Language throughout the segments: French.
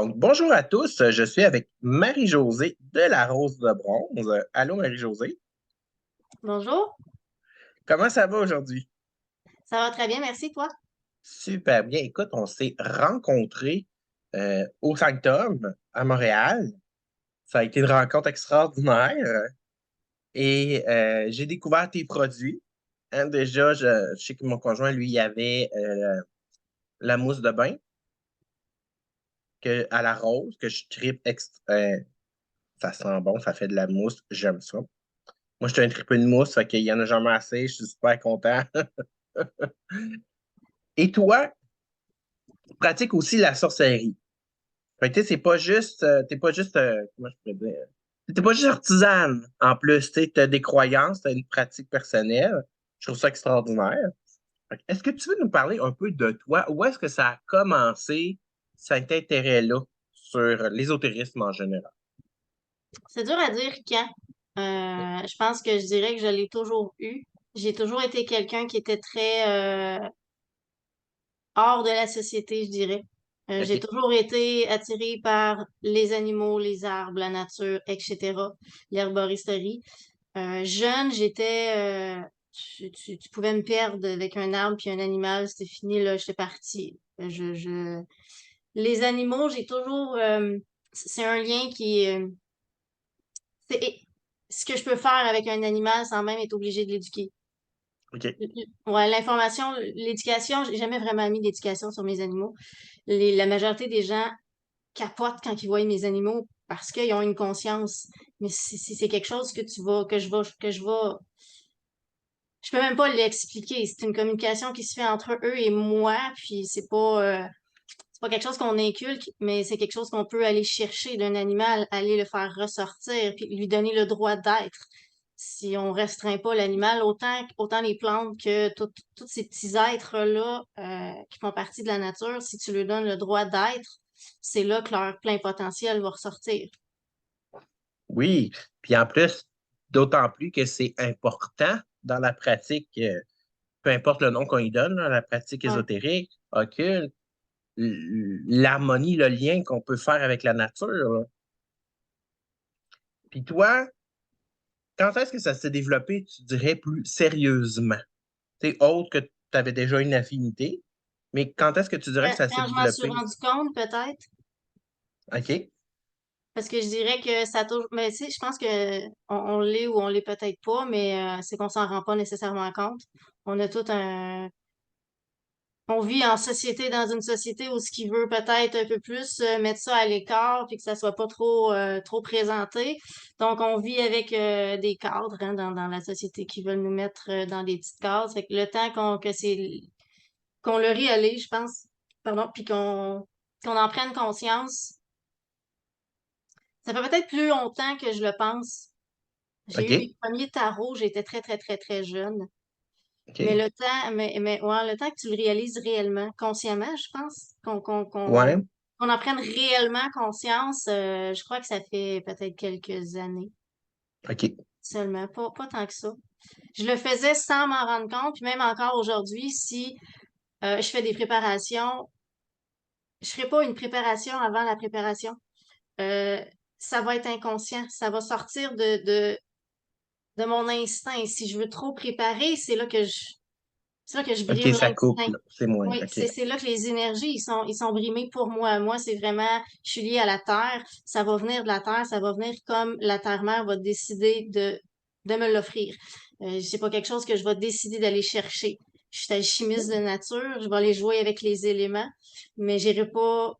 Donc, bonjour à tous. Je suis avec Marie-Josée de la Rose de Bronze. Allô, Marie-Josée. Bonjour, Comment ça va aujourd'hui? ça va très bien, merci, toi? Super bien. Écoute, on s'est rencontrés au Sanctum à Montréal. Ça a été une rencontre extraordinaire et j'ai découvert tes produits. Hein, déjà, je sais que mon conjoint, lui, il avait la mousse de bain à la rose, que je tripe. Ça sent bon, ça fait de la mousse. J'aime ça. Moi, je suis un tripeux de mousse, fait qu'il y en a jamais assez. Je suis super content. Et toi, tu pratiques aussi la sorcellerie. Fait que, tu sais, t'es pas juste, comment je pourrais dire? T'es pas juste artisane. En plus, tu as des croyances, tu as une pratique personnelle. Je trouve ça extraordinaire. Fait que, est-ce que tu veux nous parler un peu de toi? Où est-ce que ça a commencé, cet intérêt-là sur l'ésotérisme en général? C'est dur à dire quand. Je pense que je dirais que je l'ai toujours eu. J'ai toujours été quelqu'un qui était très hors de la société, je dirais. J'ai OK? toujours été attirée par les animaux, les arbres, la nature, etc., l'herboristerie. Jeune, tu pouvais me perdre avec un arbre puis un animal, c'était fini, là, j'étais partie. Les animaux, j'ai toujours, c'est un lien c'est ce que je peux faire avec un animal sans même être obligé de l'éduquer. OK. Ouais, l'information, l'éducation, j'ai jamais vraiment mis d'éducation sur mes animaux. La majorité des gens capotent quand ils voient mes animaux parce qu'ils ont une conscience. Mais si c'est quelque chose je peux même pas l'expliquer. C'est une communication qui se fait entre eux et moi, puis c'est pas quelque chose qu'on inculque, mais c'est quelque chose qu'on peut aller chercher d'un animal, aller le faire ressortir, puis lui donner le droit d'être. Si on restreint pas l'animal, autant les plantes que tous ces petits êtres-là qui font partie de la nature, si tu leur donnes le droit d'être, c'est là que leur plein potentiel va ressortir. Oui. Puis en plus, d'autant plus que c'est important dans la pratique. Peu importe le nom qu'on y donne, là, la pratique Ouais. ésotérique, occulte, l'harmonie, le lien qu'on peut faire avec la nature, là. Puis toi, quand est-ce que ça s'est développé, tu dirais, plus sérieusement? C'est autre que tu avais déjà une affinité, mais quand est-ce que tu dirais que ça s'est Quand je m'en suis développé? rendu compte, peut-être, OK? parce que je dirais que ça touche, mais tu sais, je pense que on l'est ou on l'est peut-être pas, mais c'est qu'on s'en rend pas nécessairement compte. On a tout un On vit en société, dans une société où ce qui veut peut-être un peu plus mettre ça à l'écart puis que ça soit pas trop présenté. Donc, on vit avec des cadres hein, dans la société qui veulent nous mettre dans des petites cases. Fait que le temps qu'on le réalise, je pense, pardon, puis qu'on en prenne conscience, ça fait peut-être plus longtemps que je le pense. J'ai eu OK? mes premiers tarots, j'étais très, très, très, très jeune. Mais OK? mais ouais, le temps que tu le réalises réellement, consciemment, je pense, Ouais? qu'on en prenne réellement conscience, je crois que ça fait peut-être quelques années OK. seulement, pas tant que ça. Je le faisais sans m'en rendre compte, puis même encore aujourd'hui, si je fais des préparations, je ferai pas une préparation avant la préparation. Euh, Ça va être inconscient, ça va sortir de mon instinct. Si je veux trop préparer, c'est là que je OK, brime ça coupe, l'instinct. là. C'est moins. Oui, OK. c'est là que les énergies, ils sont brimés pour moi. Moi, c'est vraiment, je suis liée à la terre. Ça va venir de la terre, ça va venir comme la terre-mère va décider de me l'offrir. C'est pas quelque chose que je vais décider d'aller chercher. Je suis alchimiste de nature, je vais aller jouer avec les éléments, mais j'irai pas,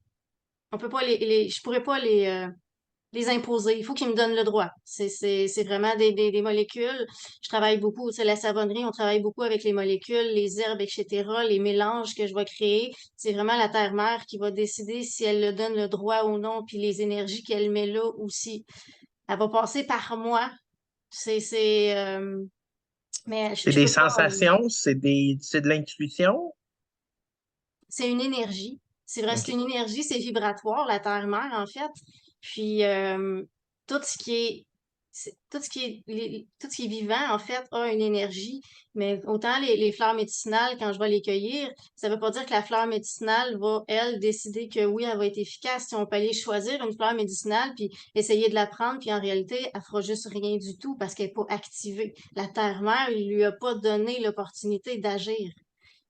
on peut pas je pourrais pas les imposer. Il faut qu'ils me donnent le droit. C'est vraiment des molécules. Je travaille beaucoup, c'est la savonnerie, on travaille beaucoup avec les molécules, les herbes, etc., les mélanges que je vais créer. C'est vraiment la terre-mère qui va décider si elle le donne le droit ou non, puis les énergies qu'elle met là aussi. Elle va passer par moi. Mais C'est je des peux pas. sensations, c'est de l'intuition? C'est une énergie. C'est vrai, c'est OK. une énergie, c'est vibratoire, la terre-mère, en fait. Puis, tout ce qui est tout ce qui est vivant, en fait, a une énergie. Mais autant les fleurs médicinales, quand je vais les cueillir, ça veut pas dire que la fleur médicinale va, elle, décider que oui, elle va être efficace. Si on peut aller choisir une fleur médicinale, puis essayer de la prendre, puis en réalité, elle fera juste rien du tout parce qu'elle n'est pas activée. La terre-mère, il lui a pas donné l'opportunité d'agir.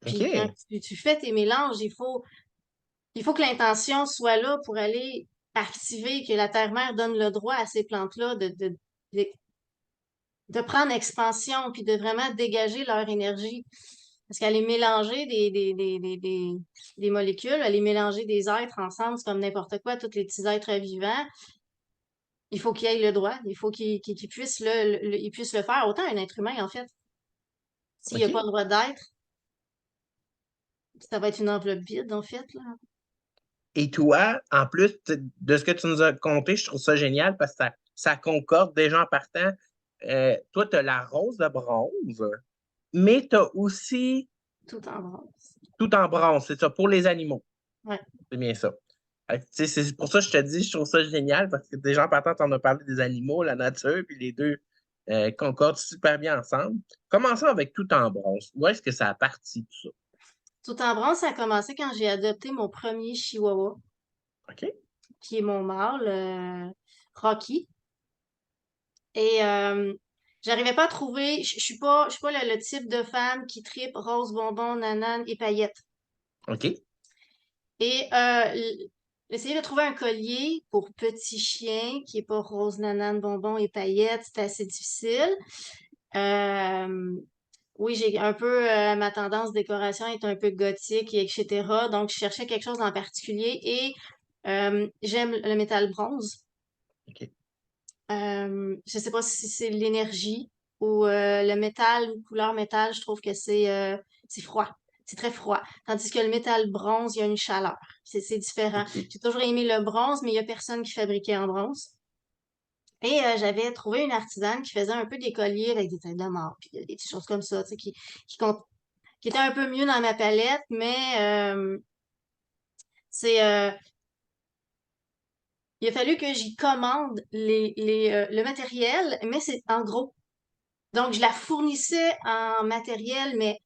Puis quand OK. tu fais tes mélanges, il faut que l'intention soit là pour aller activer, que la terre-mère donne le droit à ces plantes-là de, de prendre expansion, puis de vraiment dégager leur énergie. Parce qu'elle est mélanger des molécules, elle est mélanger des êtres ensemble, c'est comme n'importe quoi, tous les petits êtres vivants. Il faut qu'ils aient le droit, il faut qu'ils puissent ils puissent le faire, autant un être humain, en fait. S'il n'y a pas OK. le droit d'être, ça va être une enveloppe vide, en fait, là. Et toi, en plus de ce que tu nous as conté, je trouve ça génial parce que ça concorde déjà en partant. Toi, tu as la rose de bronze, mais tu as aussi Tout en bronze. tout en bronze, c'est ça, pour les animaux. Ouais. C'est bien ça. Tu sais, c'est pour ça que je te dis, je trouve ça génial parce que déjà en partant, tu en as parlé des animaux, la nature, puis les deux concordent super bien ensemble. Commençons avec tout en bronze. Où est-ce que ça a parti tout ça? Tout en bronze, ça a commencé quand j'ai adopté mon premier chihuahua, OK? qui est mon mâle, Rocky. Et j'arrivais pas à trouver, je suis pas le type de femme qui tripe rose, bonbon, nanane et paillettes. OK? Et essayer de trouver un collier pour petit chien qui est pas rose, nanane, bonbon et paillettes, c'est assez difficile. Euh, oui, j'ai un peu, ma tendance décoration est un peu gothique, et etc. Donc, je cherchais quelque chose en particulier et j'aime le métal bronze. OK. Je sais pas si c'est l'énergie ou le métal, couleur métal, je trouve que c'est froid. C'est très froid. Tandis que le métal bronze, il y a une chaleur. C'est différent. OK. J'ai toujours aimé le bronze, mais il y a personne qui fabriquait en bronze. Et j'avais trouvé une artisane qui faisait un peu des colliers avec des têtes de mort, puis des petites choses comme ça, tu sais, qui étaient un peu mieux dans ma palette, mais c'est il a fallu que j'y commande le matériel, mais c'est en gros. Donc, je la fournissais en matériel, mais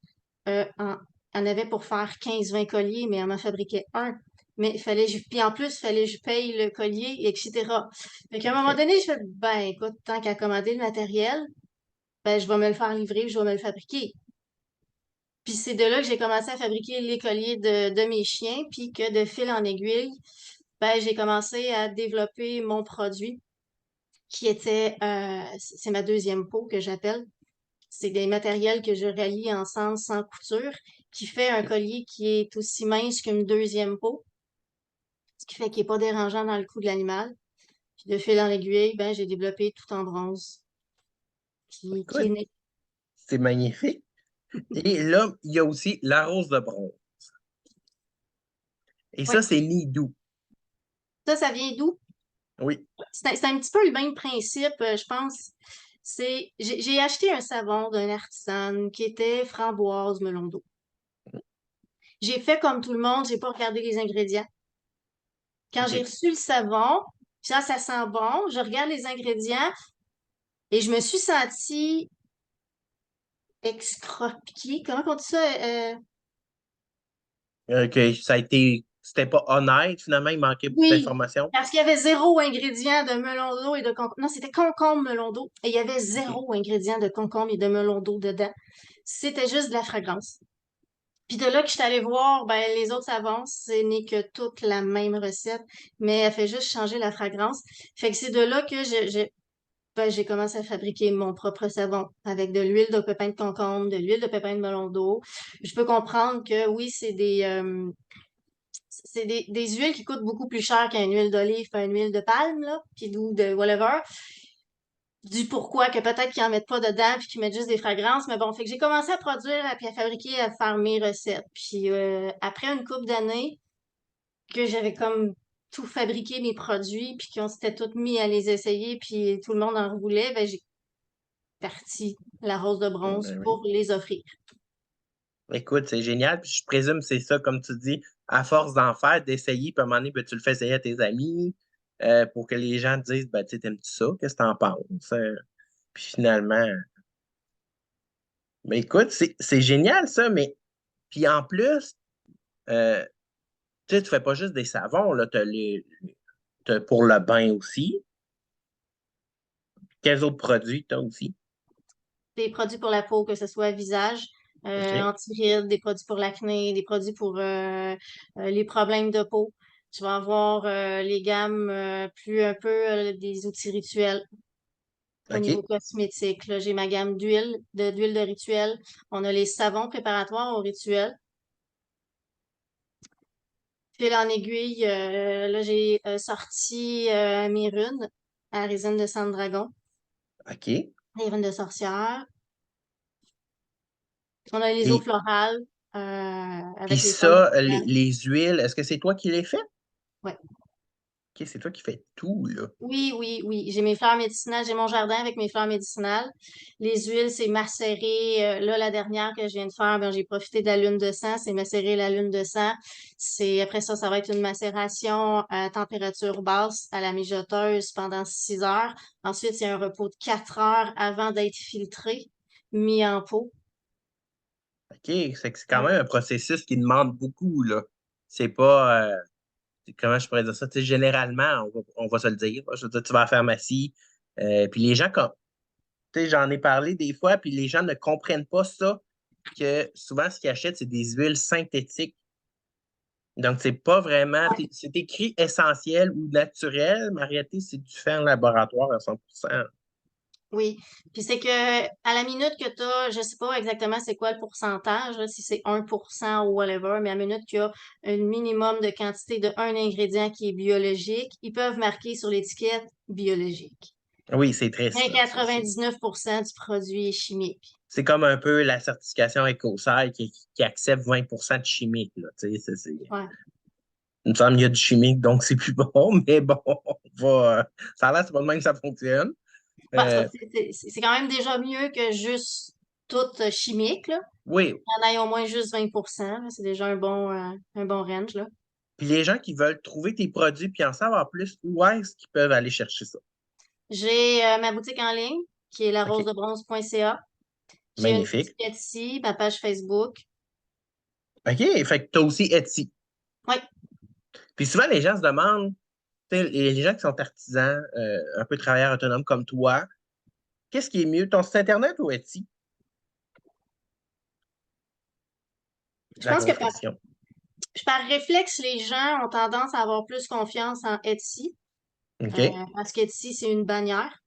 on avait pour faire 15-20 colliers, mais on en fabriquait un. Mais puis en plus, il fallait que je paye le collier, etc. Fait qu'à un moment OK. donné, je fais, ben, écoute, tant qu'à commander le matériel, ben, je vais me le faire livrer, je vais me le fabriquer. Puis c'est de là que j'ai commencé à fabriquer les colliers de mes chiens, puis que de fil en aiguille, ben, j'ai commencé à développer mon produit, qui était, c'est ma deuxième peau que j'appelle. C'est des matériels que je rallie ensemble sans couture, qui fait un collier qui est aussi mince qu'une deuxième peau, ce qui fait qu'il n'est pas dérangeant dans le cou de l'animal. Puis de fil en aiguille, ben, j'ai développé tout en bronze, qui est Écoute, né. c'est magnifique. Et là, il y a aussi la rose de bronze. Et Oui. ça, c'est Nidou. Ça vient d'où? Oui. C'est un petit peu le même principe, je pense. J'ai acheté un savon d'un artisan qui était framboise melon d'eau. J'ai fait comme tout le monde, j'ai pas regardé les ingrédients. Quand j'ai OK. reçu le savon, ça sent bon, je regarde les ingrédients et je me suis sentie excropiée. Comment on dit ça? Que ça a été. C'était pas honnête, finalement, il manquait beaucoup Oui, d'informations. parce qu'il y avait zéro ingrédient de melon d'eau et de concombre. Non, c'était concombre melon d'eau et il y avait OK. zéro ingrédient de concombre et de melon d'eau dedans. C'était juste de la fragrance. Puis de là que je suis allée voir, ben, les autres savons, ce n'est que toute la même recette, mais elle fait juste changer la fragrance. Fait que c'est de là que j'ai commencé à fabriquer mon propre savon avec de l'huile de pépins de concombre, de l'huile de pépins de melon d'eau. Je peux comprendre que oui, c'est des huiles qui coûtent beaucoup plus cher qu'une huile d'olive, une huile de palme, là, puis ou de whatever. Du pourquoi que peut-être qu'ils en mettent pas dedans puis qu'ils mettent juste des fragrances. Mais bon, fait que j'ai commencé à produire, puis à fabriquer, à faire mes recettes. Puis après une couple d'années que j'avais comme tout fabriqué mes produits puis qu'on s'était tous mis à les essayer puis tout le monde en voulait, ben j'ai parti la rose de bronze Ben oui. pour les offrir. Écoute, c'est génial. Puis je présume que c'est ça, comme tu dis, à force d'en faire, d'essayer, puis à un moment donné, ben, tu le fais essayer à tes amis. pour que les gens te disent, ben, tu sais, t'aimes-tu ça? Qu'est-ce que t'en penses? Puis finalement, mais écoute, c'est génial ça, mais puis en plus, euh, tu sais, tu fais pas juste des savons, là, t'as pour le bain aussi. Quels autres produits t'as aussi? Des produits pour la peau, que ce soit visage, OK. anti-rides, des produits pour l'acné, des produits pour les problèmes de peau. Tu vas avoir les gammes plus un peu des outils rituels au niveau OK. cosmétique. Là, j'ai ma gamme d'huile de rituel. On a les savons préparatoires au rituel. Fil en aiguille, là, j'ai sorti mes runes à résine de sang de dragon, OK. les runes de sorcière. On a les eaux Et florales puis avec les plantes ça, de les huiles, est-ce que c'est toi qui les fais? ouais. OK, c'est toi qui fais tout, là. Oui, oui, oui. J'ai mes fleurs médicinales. J'ai mon jardin avec mes fleurs médicinales. Les huiles, c'est macéré. Là, la dernière que je viens de faire, ben, j'ai profité de la lune de sang. C'est macérer la lune de sang. Après ça, ça va être une macération à température basse à la mijoteuse pendant 6 heures. Ensuite, il y a un repos de 4 heures avant d'être filtré, mis en pot. OK, c'est que c'est quand Ouais. même un processus qui demande beaucoup, là. C'est pas, comment je pourrais dire ça? Tu sais, généralement, on va se le dire. Je veux dire, tu vas à la pharmacie, puis les gens, comme, tu sais, j'en ai parlé des fois, puis les gens ne comprennent pas ça, que souvent, ce qu'ils achètent, c'est des huiles synthétiques. Donc, c'est pas vraiment, c'est écrit essentiel ou naturel, mais en réalité, c'est du fait en laboratoire à 100%. Oui. Puis c'est que à la minute que tu as, je sais pas exactement c'est quoi le pourcentage, là, si c'est 1% ou whatever, mais à la minute qu'il y a un minimum de quantité de un ingrédient qui est biologique, ils peuvent marquer sur l'étiquette biologique. Oui, c'est triste, Mais là. 99% du produit est chimique. C'est comme un peu la certification EcoCert qui accepte 20% de chimique, là. Tu sais, Ouais. il me semble qu'il y a du chimique, donc c'est plus bon, mais bon, ça a l'air, c'est pas de même que ça fonctionne. Bah, Euh, c'est quand même déjà mieux que juste tout chimique, là. oui, Il y en a au moins juste 20%, là. C'est déjà un bon range, là. puis les gens qui veulent trouver tes produits puis en savoir plus, où est-ce qu'ils peuvent aller chercher ça? J'ai ma boutique en ligne qui est OK, larosedebronze.ca. J'ai une boutique magnifique. Etsy, ma page Facebook. OK, fait que tu as aussi Etsy. Oui, Puis souvent, les gens se demandent, tu sais, les gens qui sont artisans, un peu travailleurs autonomes comme toi, qu'est-ce qui est mieux, ton site Internet ou Etsy? je La pense que grosse question. par réflexe, les gens ont tendance à avoir plus confiance en Etsy, OK. parce qu'Etsy, c'est une bannière.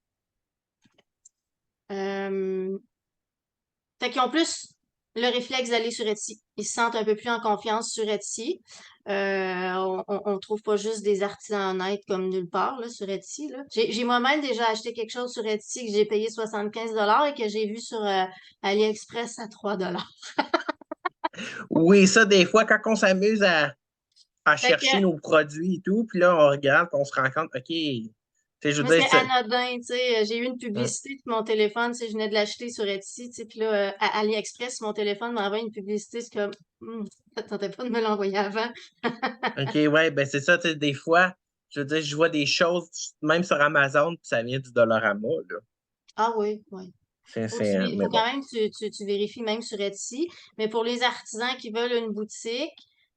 Euh, Fait qu'ils ont plus le réflexe d'aller sur Etsy. Ils se sentent un peu plus en confiance sur Etsy. On trouve pas juste des artisans honnêtes comme nulle part là, sur Etsy. Là. J'ai moi-même déjà acheté quelque chose sur Etsy que j'ai payé 75 et que j'ai vu sur AliExpress à 3 $. Oui, ça, des fois, quand on s'amuse à Fait que, chercher nos produits et tout, puis là, on regarde, puis on se rend compte, OK, tu sais, je veux mais dire, c'est anodin, tu sais. J'ai eu une Hum, publicité sur mon téléphone, tu sais, je venais de l'acheter sur Etsy, tu sais, puis là, à AliExpress, mon téléphone m'envoie une publicité, c'est comme, ça te tentait pas de me l'envoyer avant. OK, ouais, ben c'est ça, tu sais, des fois, je veux dire, je vois des choses, même sur Amazon, puis ça vient du Dollarama, là. Ah oui, oui. Mais Faut bon. quand même que tu vérifies même sur Etsy. Mais pour les artisans qui veulent une boutique,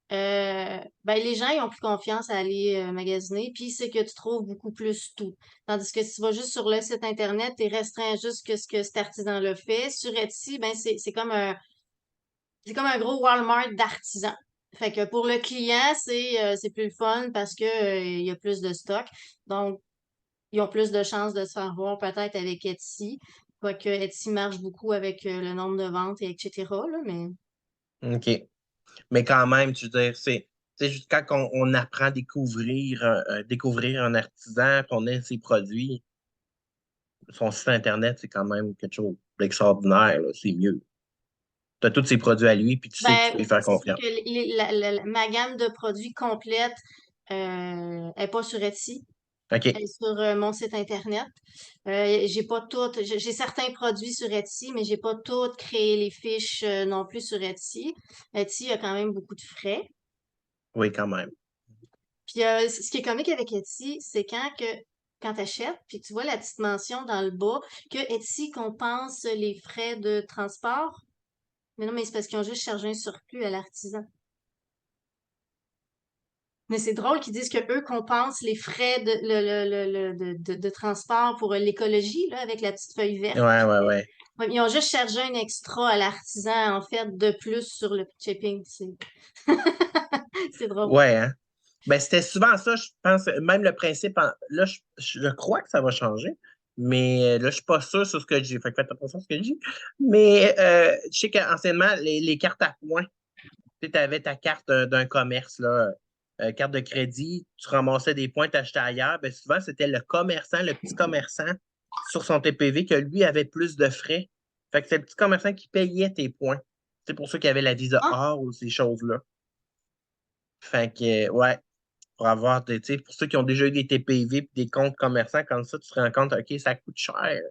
ben les gens ils ont plus confiance à aller magasiner. Puis c'est que tu trouves beaucoup plus tout. Tandis que si tu vas juste sur le site Internet, tu es restreint juste que ce que cet artisan le fait. Sur Etsy, ben c'est comme un gros Walmart d'artisans. Fait que pour le client, c'est plus le fun parce que il y a plus de stock. Donc, ils ont plus de chances de se faire voir peut-être avec Etsy. Quoique Etsy marche beaucoup avec le nombre de ventes et etc. Là, mais OK. Mais quand même, tu veux dire, c'est juste quand on apprend à découvrir un artisan, qu'on ait ses produits, son site Internet, c'est quand même quelque chose d'extraordinaire, là. C'est mieux. Tu as tous ses produits à lui, puis tu sais que tu ben, peux lui faire c'est sûr confiance. que ma gamme de produits complète est pas sur Etsy. Elle OK. est sur mon site Internet. J'ai pas toutes. J'ai certains produits sur Etsy, mais j'ai pas toutes créé les fiches non plus sur Etsy. Etsy a quand même beaucoup de frais. Oui, quand même. Puis ce qui est comique avec Etsy, c'est quand tu achètes, puis tu vois la petite mention dans le bas que Etsy compense les frais de transport. Mais non, mais c'est parce qu'ils ont juste chargé un surplus à l'artisan. Mais c'est drôle qu'ils disent que eux compensent les frais de transport pour l'écologie, là, avec la petite feuille verte. Ouais, ouais, ouais. Ouais, ils ont juste chargé un extra à l'artisan, en fait, de plus sur le shipping. C'est drôle. Ouais, hein? Ben, c'était souvent ça, je pense, même le principe, là, je crois que ça va changer, mais là, je suis pas sûr sur ce que je dis, fait que faites attention à ce que je dis. Mais je sais qu'anciennement, les cartes à points, tu avais ta carte d'un commerce, là, carte de crédit, tu ramassais des points, t'achetais ailleurs, ben, souvent, c'était le commerçant, le petit commerçant sur son TPV que lui avait plus de frais. Fait que c'est le petit commerçant qui payait tes points. C'est pour ça qu'il y avait la Visa Ah, Or ou ces choses-là. Fait que, ouais, pour avoir, tu sais, pour ceux qui ont déjà eu des TPV et des comptes commerçants comme ça, tu te rends compte, OK, ça coûte cher.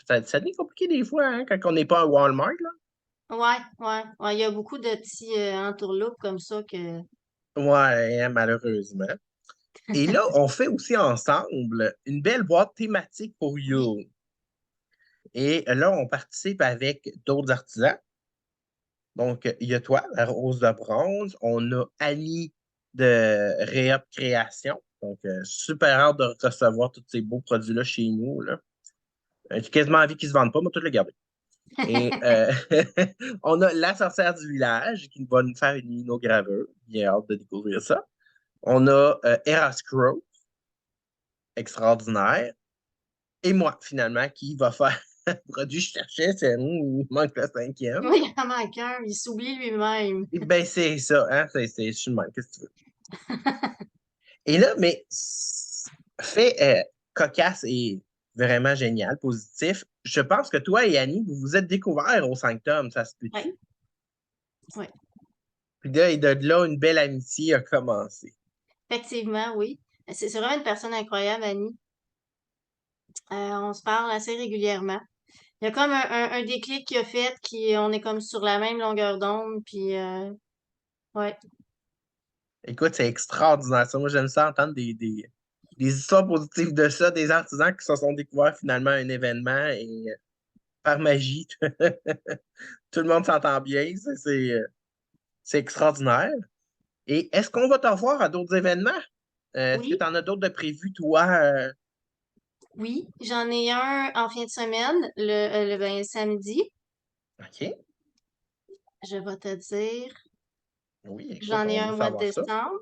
Ça devient compliqué des fois, hein, quand on n'est pas à Walmart, là. ouais, ouais, ouais. Il y a beaucoup de petits entourloupes comme ça que. Ouais, hein, malheureusement. Et là, on fait aussi ensemble une belle boîte thématique pour Oui. You. Et là, on participe avec d'autres artisans. Donc, il y a toi, la Rose de Bronze. On a Annie de Réop Création. Donc, super hâte de recevoir tous ces beaux produits-là chez nous, là. J'ai quasiment envie qu'ils ne se vendent pas, mais tout le garder. Et on a la sorcière du village qui va nous faire une linogravure. Bien hâte de découvrir ça. On a Eras Crow, extraordinaire. Et moi, finalement, qui va faire le produit que je cherchais. Il manque le cinquième. Oui, il en manque un. Il s'oublie lui-même. Ben, c'est ça, hein? Je suis le même, qu'est-ce que tu veux? Et là, mais fait cocasse et vraiment génial, positif. Je pense que toi et Annie, vous vous êtes découverts au Sanctum, ça se Oui, peut-tu? oui. Puis là, et de là, une belle amitié a commencé. Effectivement, oui. C'est vraiment une personne incroyable, Annie. On se parle assez régulièrement. Il y a comme un déclic qui a fait, on est comme sur la même longueur d'onde, puis ouais. Écoute, c'est extraordinaire ça. Moi, j'aime ça entendre des histoires positives de ça, des artisans qui se sont découverts finalement à un événement et par magie, tout le monde s'entend bien. C'est extraordinaire. Et est-ce qu'on va t'en voir à d'autres événements? Est-ce que Oui, tu en as d'autres de prévus, toi? oui. J'en ai un en fin de semaine, ben, samedi. OK. Je vais te dire. Oui, écoute, J'en ai on un veut au mois de savoir ça. décembre.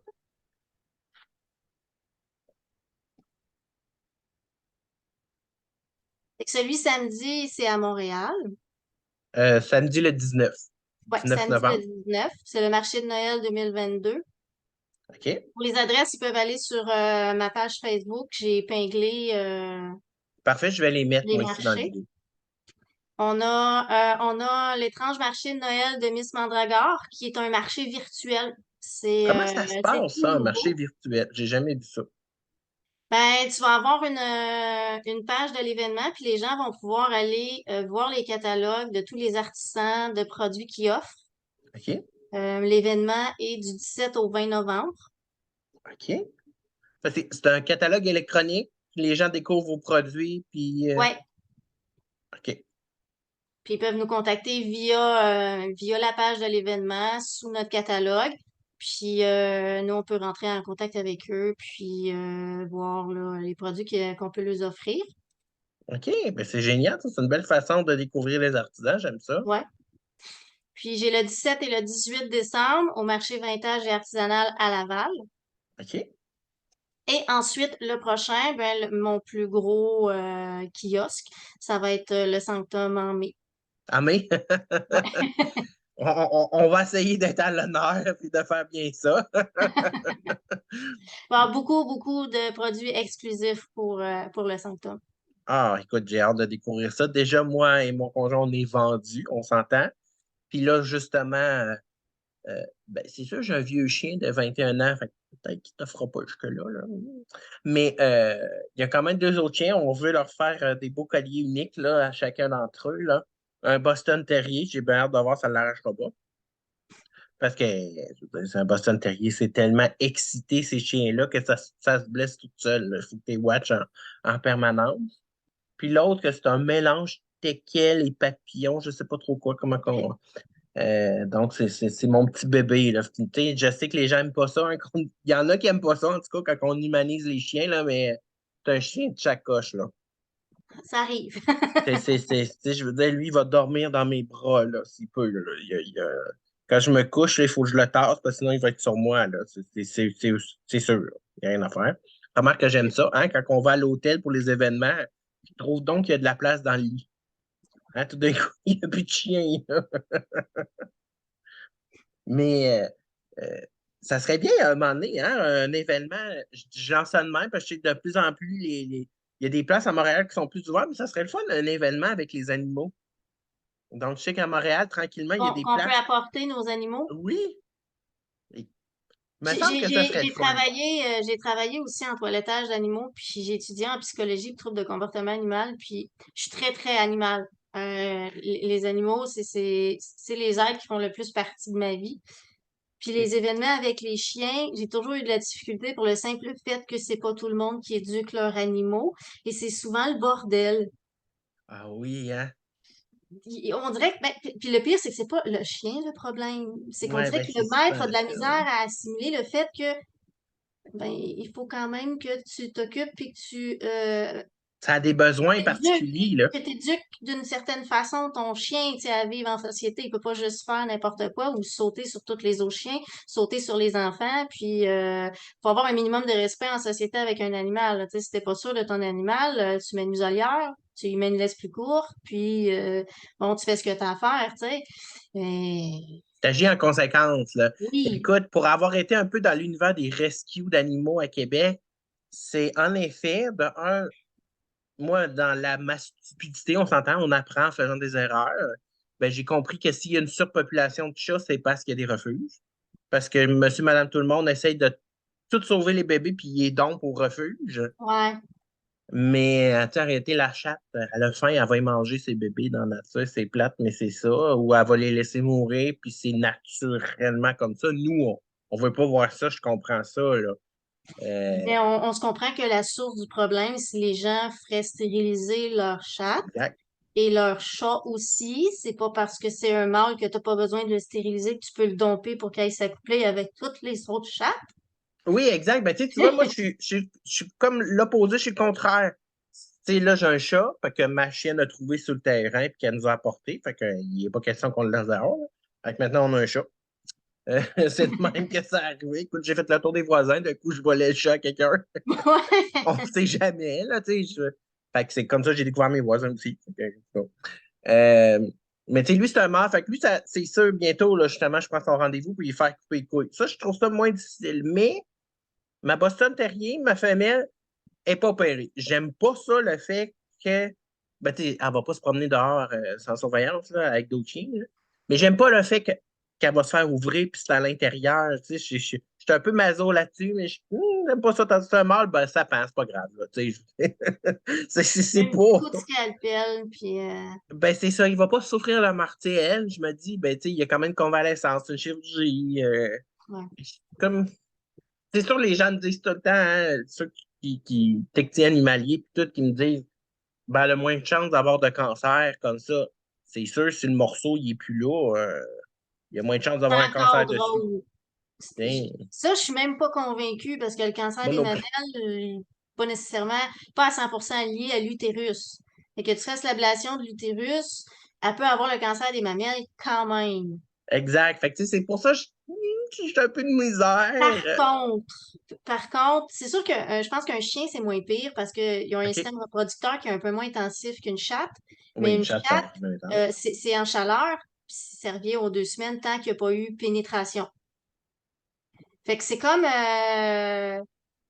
Fait que celui samedi, c'est à Montréal. Samedi le 19. Ouais, 19 samedi le novembre. 19. C'est le marché de Noël 2022. OK. Pour les adresses, ils peuvent aller sur ma page Facebook. J'ai épinglé Parfait, je vais les mettre, les moi, ici dans le marchés. vidéo. On a l'étrange marché de Noël de Miss Mandragore, qui est un marché virtuel. Comment ça se C'est passe, tout ça, un marché nouveau. virtuel? J'ai jamais vu ça. Ben, tu vas avoir une page de l'événement, puis les gens vont pouvoir aller voir les catalogues de tous les artisans de produits qu'ils offrent. OK. L'événement est du 17 au 20 novembre. OK. C'est un catalogue électronique. Les gens découvrent vos produits, puis. Ouais, OK. puis ils peuvent nous contacter via la page de l'événement sous notre catalogue. Puis nous, on peut rentrer en contact avec eux, puis voir là, les produits qu'on peut leur offrir. OK. Ben, c'est génial, ça. C'est une belle façon de découvrir les artisans. J'aime ça. Ouais. Puis j'ai le 17 et le 18 décembre au marché vintage et artisanal à Laval. OK. Et ensuite, le prochain, ben, mon plus gros kiosque, ça va être le Sanctum en mai. Ah, mais Ouais. on va essayer d'être à l'honneur et de faire bien ça. Il va y avoir beaucoup, beaucoup de produits exclusifs pour le Sanctum. Ah, écoute, j'ai hâte de découvrir ça. Déjà, moi et mon conjoint, on est vendus, on s'entend. Puis là, justement, ben, c'est sûr, j'ai un vieux chien de 21 ans, fait que peut-être qu'il ne te fera pas jusque-là, là. Mais il y a quand même deux autres chiens. On veut leur faire des beaux colliers uniques là, à chacun d'entre eux, là. Un Boston Terrier, j'ai bien hâte de voir, ça ne l'arrachera pas. Parce que je veux dire, c'est un Boston Terrier, c'est tellement excité, ces chiens-là, que ça se blesse tout seul. Il faut que tu les watches en permanence. Puis l'autre, que c'est un mélange teckel et papillon, je sais pas trop quoi, comment qu'on. Donc, c'est mon petit bébé. Là. Tu sais, je sais que les gens n'aiment pas ça. Hein, il y en a qui n'aiment pas ça, en tout cas, quand on humanise les chiens, là, mais c'est un chien de chaque coche, là. Ça arrive. Tu sais, je veux dire, lui, il va dormir dans mes bras, là, s'il peut. Là. Quand je me couche, là, il faut que je le tasse, parce que sinon, il va être sur moi, là. C'est sûr, là. Il n'y a rien à faire. Remarque que j'aime ça, hein, quand on va à l'hôtel pour les événements, je trouve donc qu'il y a de la place dans le lit. Hein, tout d'un coup, il n'y a plus de chien, là. Mais ça serait bien à un moment donné, hein, un événement, j'en sais de même, parce que je sais que de plus en plus, il y a des places à Montréal qui sont plus ouvertes, mais ça serait le fun, un événement avec les animaux. Donc, je sais qu'à Montréal, tranquillement, il y a des Qu'on peut places. apporter nos animaux. Oui, il me semble que ça serait le fun. J'ai travaillé aussi en toilettage d'animaux, puis j'ai étudié en psychologie et troubles de comportement animal, puis je suis très, très animal. Les animaux, c'est les êtres qui font le plus partie de ma vie. Puis les événements avec les chiens, j'ai toujours eu de la difficulté pour le simple fait que c'est pas tout le monde qui éduque leurs animaux, et c'est souvent le bordel. Ah oui, hein? On dirait que, puis le pire, c'est que c'est pas le chien le problème. C'est qu'on Ouais, dirait ben que c'est le maître a souvent de la ça. misère à assimiler le fait que ben, il faut quand même que tu t'occupes puis que Ça a des besoins t'éduques, particuliers, là. que t'éduques d'une certaine façon ton chien, tu sais, à vivre en société. Il peut pas juste faire n'importe quoi ou sauter sur tous les autres chiens, sauter sur les enfants, puis faut avoir un minimum de respect en société avec un animal. Là. Tu sais, si t'es pas sûr de ton animal, tu mets une muselière, tu lui mets une laisse plus courte, puis bon, tu fais ce que t'as à faire, tu sais. T'agis en conséquence, là. Oui, Écoute, pour avoir été un peu dans l'univers des rescues d'animaux à Québec, c'est en effet, de un, moi, dans ma stupidité, on s'entend, on apprend en faisant des erreurs. Ben, j'ai compris que s'il y a une surpopulation de chats, c'est parce qu'il y a des refuges. Parce que monsieur, madame, tout le monde essaye de tout sauver les bébés, puis ils donnent au refuge. ouais. Mais, tu sais, en réalité, la chatte, à la fin, elle va y manger ses bébés dans la nature. C'est plate, mais c'est ça. Ou elle va les laisser mourir, puis c'est naturellement comme ça. Nous, on veut pas voir ça, je comprends ça, là. Mais on se comprend que la source du problème, si les gens feraient stériliser leur chat Exact. et leur chat aussi, c'est pas parce que c'est un mâle que t'as pas besoin de le stériliser que tu peux le domper pour qu'il aille s'accoupler avec toutes les autres chats. Oui, exact. Ben, tu vois, moi, je suis comme l'opposé, je suis le contraire. Tu sais, là, j'ai un chat, fait que ma chienne a trouvé sur le terrain, puis qu'elle nous a apporté. Fait que, il n'est pas question qu'on le laisse dehors, là. Fait que maintenant, on a un chat. C'est de même que ça arrive. Écoute, j'ai fait le tour des voisins, d'un coup, je volais le chat à quelqu'un. On ne Ouais. sait jamais, là, tu sais. Fait que c'est comme ça que j'ai découvert mes voisins aussi. Fait que, bon. Euh, mais tu sais, lui, c'est un mort. Fait que lui, c'est sûr, bientôt, là, justement, je prends son rendez-vous pour lui faire couper les couilles. Ça, je trouve ça moins difficile. Mais ma Boston Terrier, ma femelle, n'est pas opérée. J'aime pas ça, le fait que, ben, tu sais, elle va pas se promener dehors sans surveillance, là, avec d'autres chiens, là. Mais j'aime pas le fait qu'elle va se faire ouvrir puis c'est à l'intérieur. Tu sais, je suis un peu maso là-dessus, mais j'aime pas ça. Tandis que c'est un mâle, ben, ça passe, pas grave, là, tu sais. C'est Un petit pas. coup de scalpel, puis Ben, c'est ça, il va pas souffrir la martyr, elle. Je me dis, ben, tu sais, il y a quand même une convalescence, une chirurgie. ouais. Comme, c'est sûr, les gens me disent tout le temps, hein, ceux qui techniciens animaliers, puis tout, qui me disent, ben, le moins de chance d'avoir de cancer comme ça, c'est sûr, si le morceau, il est plus là, il y a moins de chance d'avoir un cancer Encore dessus. drôle. Hein, Ça, je suis même pas convaincue parce que le cancer moi des non mamelles, plus. pas nécessairement, pas à 100% lié à l'utérus. Et que tu fasses l'ablation de l'utérus, elle peut avoir le cancer des mamelles quand même. Exact. Fait que, tu sais, c'est pour ça que j'ai un peu de Par misère. contre, c'est sûr que je pense qu'un chien, c'est moins pire parce qu'ils ont un OK. système reproducteur qui est un peu moins intensif qu'une chatte. Oui, Mais une une chatte, ça chatte, marche bien. Temps. c'est en chaleur, puis ça revient aux 2 semaines tant qu'il n'y a pas eu pénétration. Fait que c'est comme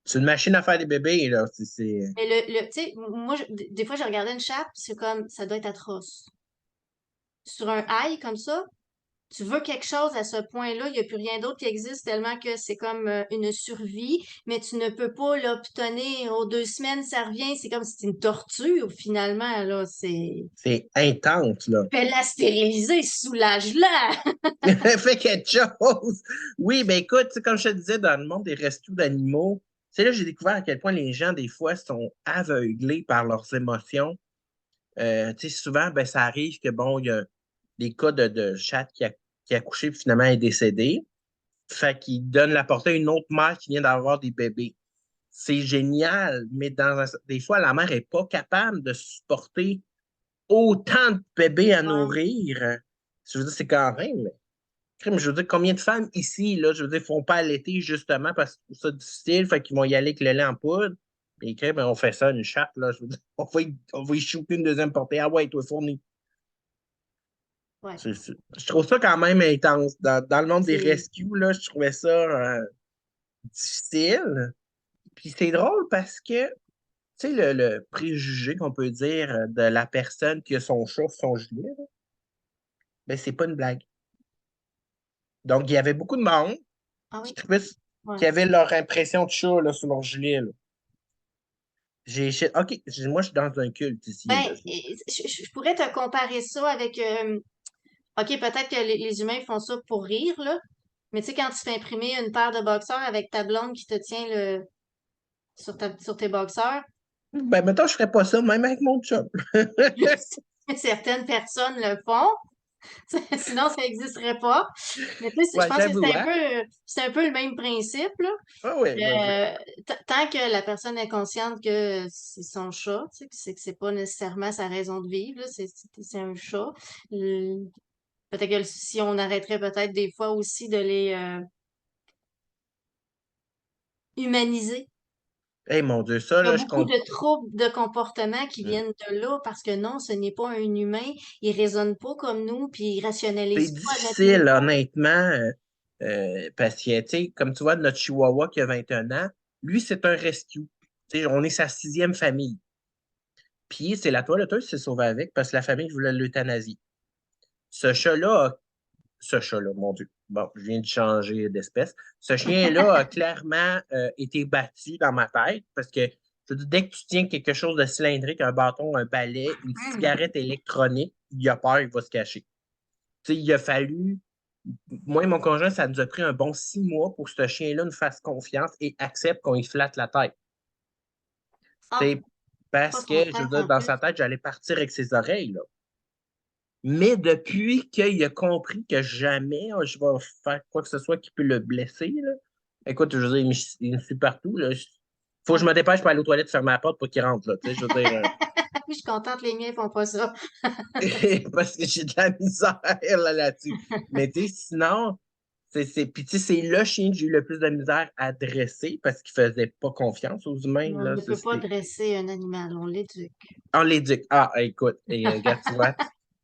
C'est une machine à faire des bébés, là. mais tu sais, moi, des fois, j'ai regardé une chatte, puis c'est comme, ça doit être atroce. Sur un high comme ça, tu veux quelque chose à ce point-là, il n'y a plus rien d'autre qui existe tellement que c'est comme une survie, mais tu ne peux pas l'obtenir. Aux 2 semaines, ça revient. C'est comme si c'était une torture, finalement, là. C'est. C'est intense, là. Fais-la stériliser, soulage-la! Fais quelque chose. Oui, ben écoute, tu sais, comme je te disais, dans le monde des rescues d'animaux, c'est là que j'ai découvert à quel point les gens, des fois, sont aveuglés par leurs émotions. Tu sais, souvent, ben, ça arrive que, bon, il y a des cas de chat qui a accouché puis finalement est décédé. Fait qu'il donne la portée à une autre mère qui vient d'avoir des bébés. C'est génial, mais des fois, la mère n'est pas capable de supporter autant de bébés à Ouais. nourrir. Je veux dire, c'est quand même. Je veux dire, combien de femmes ici, là, je veux dire, font pas allaiter justement parce que c'est ça difficile, fait qu'ils vont y aller avec le lait en poudre. Et crème, on fait ça, une chatte, là. Je veux dire, on va y shooter une deuxième portée. Ah ouais, toi, fourni. Ouais. Je trouve ça quand même intense. Dans le monde des C'est. rescues, là, je trouvais ça difficile. Puis c'est drôle parce que, tu sais, le préjugé qu'on peut dire de la personne qui a son chat sur son gilet, là, ben, c'est pas une blague. Donc, il y avait beaucoup de monde Ah qui oui? trouvaient, Ouais. qui avaient leur impression de chat là, sur leur gilet. Là. OK, moi, je suis dans un culte ici. Ben, Là. je pourrais te comparer ça avec. OK, peut-être que les humains font ça pour rire, là. Mais tu sais, quand tu fais imprimer une paire de boxeurs avec ta blonde qui te tient sur tes boxeurs, Ben, mettons, je ferais pas ça, même avec mon chum. certaines personnes le font. Sinon, ça n'existerait pas. Mais tu sais, je Ouais, pense que j'avoue, hein? c'est un peu le même principe, là. Ah oui, oui, oui. Tant que la personne est consciente que c'est son chat, tu sais, que c'est pas nécessairement sa raison de vivre, là, c'est un chat. Euh, Peut-être que si on arrêterait peut-être des fois aussi de les humaniser. Hey, mon Dieu, ça, Il y a là, je beaucoup compte. de troubles de comportement qui viennent de là parce que non, ce n'est pas un humain. Il raisonne pas comme nous, puis il C'est rationalise pas à notre difficile, niveau. honnêtement, parce que, tu sais, comme tu vois, notre Chihuahua qui a 21 ans, lui, c'est un rescue. Tu sais, on est sa sixième famille. Puis, c'est la toiletteuse qui s'est sauvée avec parce que la famille voulait l'euthanasie. Ce chat-là ce chat-là, mon Dieu. Bon, je viens de changer d'espèce. Ce chien-là a clairement été battu dans ma tête parce que je veux dire, dès que tu tiens quelque chose de cylindrique, un bâton, un balai, une cigarette électronique, il a peur, il va se cacher. Tu sais, il a fallu, moi et mon conjoint, ça nous a pris un bon 6 mois pour que ce chien-là nous fasse confiance et accepte qu'on y flatte la tête. Tu Ah, sais, parce pas son que, je veux tête dire, en dans sa plus. tête, j'allais partir avec ses oreilles, là. Mais depuis qu'il a compris que jamais je vais faire quoi que ce soit qui peut le blesser, là, écoute, je veux dire, il me suit partout. Là. Faut que je Ouais. me dépêche pour aller aux toilettes fermer la porte pour qu'il rentre. Là, tu sais, je veux dire, Je suis contente, les miens font pas ça. parce que j'ai de la misère là-dessus. Mais tu sais, sinon, puis tu sais, c'est le chien que j'ai eu le plus de misère à dresser parce qu'il faisait pas confiance aux humains. On Là. ne Ça, peut pas c'était... dresser un animal, on l'éduque. On l'éduque. Ah, écoute, et, regarde, tu vois,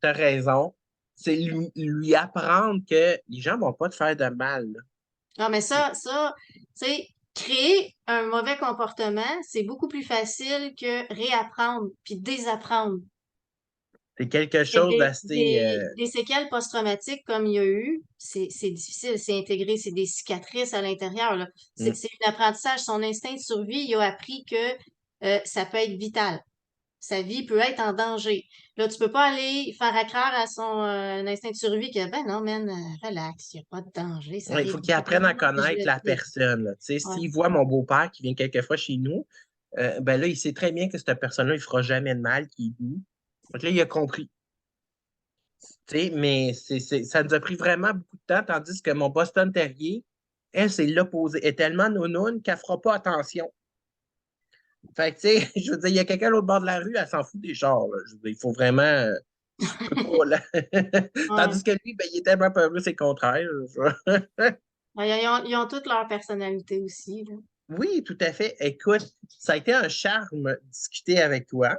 tu as raison. C'est lui apprendre que les gens vont pas te faire de mal. Là. Non, mais tu sais, créer un mauvais comportement, c'est beaucoup plus facile que réapprendre puis désapprendre. C'est quelque Que chose d'assez. des séquelles post-traumatiques comme il y a eu, c'est difficile, c'est intégré, c'est des cicatrices à l'intérieur, là. Mm. C'est un apprentissage. Son instinct de survie, il a appris que ça peut être vital. Sa vie peut être en danger. Là, tu peux pas aller faire accroire à son instinct de survie que, ben non, man, relax, il n'y a pas de danger, ça Ouais, il arrive faut qu'ils apprennent à rarement, puis je connaître le la sais. personne. Là. Tu sais, Ouais. s'il voit mon beau-père qui vient quelquefois chez nous, ben là, il sait très bien que cette personne-là, il fera jamais de mal, qu'il est doux. Donc là, il a compris. Tu sais, mais ça nous a pris vraiment beaucoup de temps, tandis que mon Boston Terrier, elle, c'est l'opposé. Elle est tellement nounoune qu'elle fera pas attention. Fait que, tu sais, je veux dire, il y a quelqu'un à l'autre bord de la rue, elle s'en fout des chars. Là. Je veux dire, il faut vraiment. Je peux pas, là. Ouais. Tandis que lui, ben, il est tellement peureux, c'est le contraire. Ouais, ils ont toutes leur personnalité aussi, là. Oui, tout à fait. Écoute, ça a été un charme de discuter avec toi.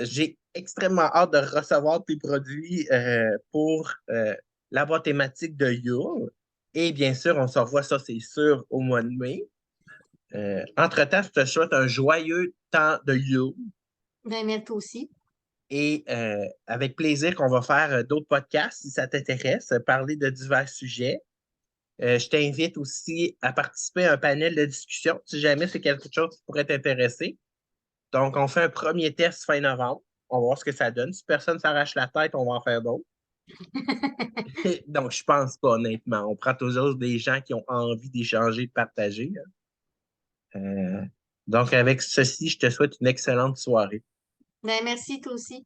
J'ai extrêmement hâte de recevoir tes produits pour la boîte thématique de Yule. Et bien sûr, on se revoit, ça c'est sûr, au mois de mai. Entre-temps, je te souhaite un joyeux temps de Yule. Ben, merci aussi. Et avec plaisir qu'on va faire d'autres podcasts si ça t'intéresse, parler de divers sujets. Je t'invite aussi à participer à un panel de discussion si jamais c'est quelque chose qui pourrait t'intéresser. Donc, on fait un premier test fin novembre. On va voir ce que ça donne. Si personne s'arrache la tête, on va en faire d'autres. Donc, je pense pas, honnêtement. On prend toujours des gens qui ont envie d'échanger, de partager, hein. Donc, avec ceci, je te souhaite une excellente soirée. Ben, merci, toi aussi.